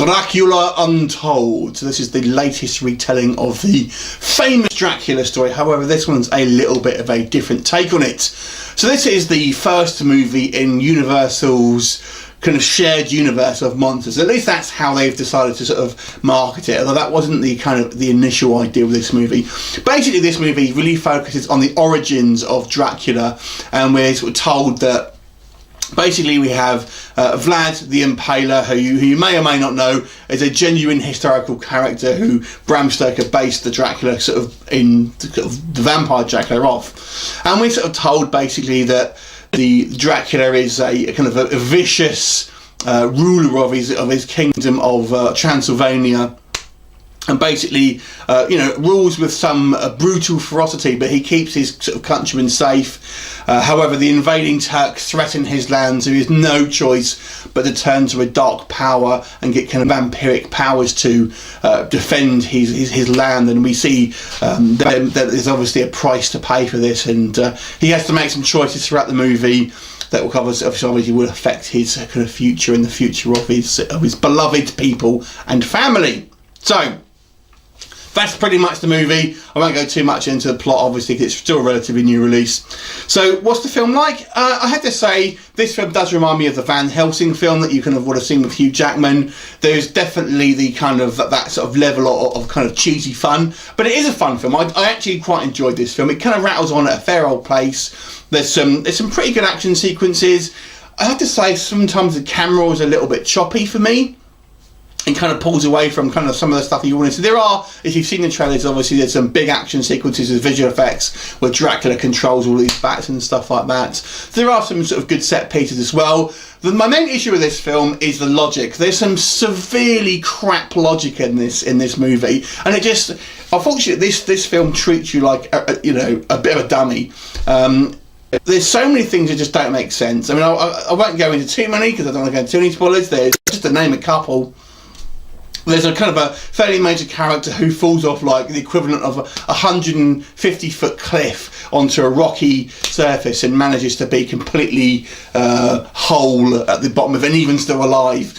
Dracula Untold. So this is the latest retelling of the famous Dracula story. However, this one's a little bit of a different take on it. So this is the first movie in Universal's kind of shared universe of monsters. At least that's how they've decided to sort of market it, although that wasn't the kind of the initial idea of this movie. Basically, this movie really focuses on the origins of Dracula, and we're sort of told that basically we have Vlad the Impaler, who you may or may not know is a genuine historical character who Bram Stoker based the Dracula the vampire Dracula off. And we're sort of told basically that the Dracula is a kind of a vicious ruler of his kingdom of Transylvania, and basically rules with some brutal ferocity, but he keeps his sort of countrymen safe. However, the invading Turks threaten his land, so he has no choice but to turn to a dark power and get kind of vampiric powers to defend his land. And we see that there's obviously a price to pay for this, and he has to make some choices throughout the movie that will obviously will affect his kind of future and the future of his beloved people and family. So that's pretty much the movie. I won't go too much into the plot, obviously, because it's still a relatively new release. So, what's the film like? I have to say, this film does remind me of the Van Helsing film that you kind of would have seen with Hugh Jackman. There's definitely the kind of that sort of level of kind of cheesy fun, but it is a fun film. I actually quite enjoyed this film. It kind of rattles on at a fair old pace. There's some pretty good action sequences. I have to say, sometimes the camera was a little bit choppy for me. It kind of pulls away from kind of some of the stuff you want to see. There are, if you've seen the trailers, obviously there's some big action sequences with visual effects where Dracula controls all these bats and stuff like that. So there are some sort of good set pieces as well. My main issue with this film is the logic. There's some severely crap logic in this movie, and it just, unfortunately, this film treats you like a bit of a dummy. There's so many things that just don't make sense. I mean, I won't go into too many because I don't want to go into too many spoilers. There's just to name a couple. There's a kind of a fairly major character who falls off like the equivalent of a 150-foot cliff onto a rocky surface and manages to be completely whole at the bottom of it, and even still alive.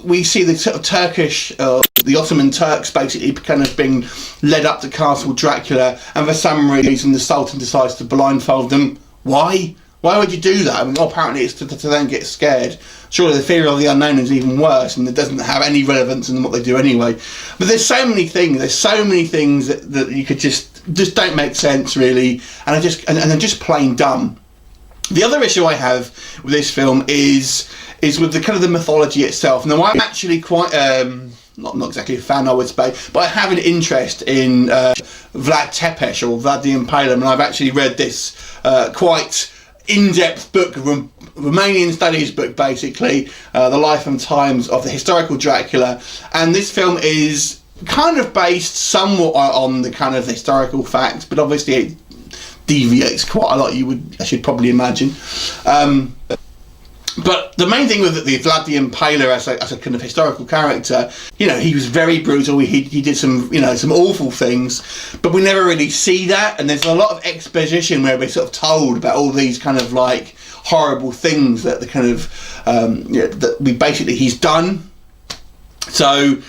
We see the sort of Turkish, the Ottoman Turks basically kind of being led up to Castle Dracula, and for some reason the Sultan decides to blindfold them. Why? Why would you do that? I mean, apparently it's to then get scared. Surely the fear of the unknown is even worse, and it doesn't have any relevance in what they do anyway. But there's so many things. There's so many things that you could just don't make sense really, and they're just plain dumb. The other issue I have with this film is with the kind of the mythology itself. Now, I'm actually quite not exactly a fan, I would say, but I have an interest in Vlad Tepes, or Vlad the Impaler, and I've actually read this quite in-depth book, Romanian studies book, basically, the life and times of the historical Dracula, and this film is kind of based somewhat on the kind of historical facts, but obviously it deviates quite a lot, I should probably imagine. But the main thing with the Vlad the Impaler as a kind of historical character, he was very brutal. He did some awful things, but we never really see that. And there's a lot of exposition where we're sort of told about all these kind of like horrible things that the kind of that he's done. So.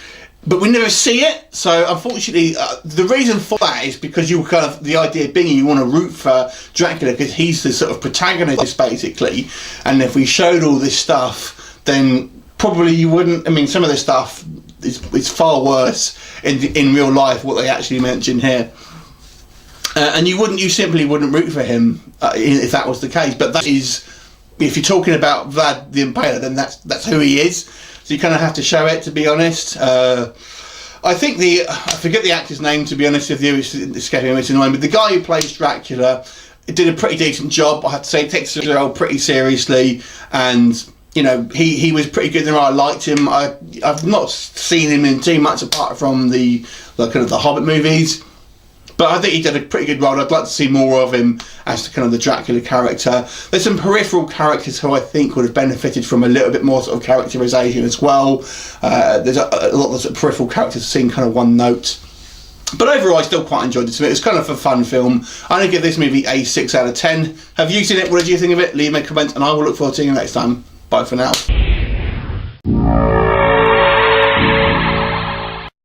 But we never see it, so unfortunately, the reason for that is because you kind of, the idea being you want to root for Dracula because he's the sort of protagonist, basically. And if we showed all this stuff, then probably you wouldn't. I mean, some of this stuff is far worse in real life, what they actually mention here. And you simply wouldn't root for him if that was the case. But that is, if you're talking about Vlad the Impaler, then that's who he is. So you kind of have to show it, to be honest. I think I forget the actor's name, to be honest with you, it's escaping me tonight, but the guy who plays Dracula did a pretty decent job. I have to say, he takes the role pretty seriously, and he was pretty good. I liked him. I've not seen him in too much apart from the kind of the Hobbit movies. But I think he did a pretty good role. I'd like to see more of him as the kind of the Dracula character. There's some peripheral characters who I think would have benefited from a little bit more sort of characterisation as well. There's a lot of sort of peripheral characters seen kind of one note. But overall, I still quite enjoyed this. It was kind of a fun film. I'm going to give this movie a 6 out of 10. Have you seen it? What did you think of it? Leave me a comment, and I will look forward to seeing you next time. Bye for now.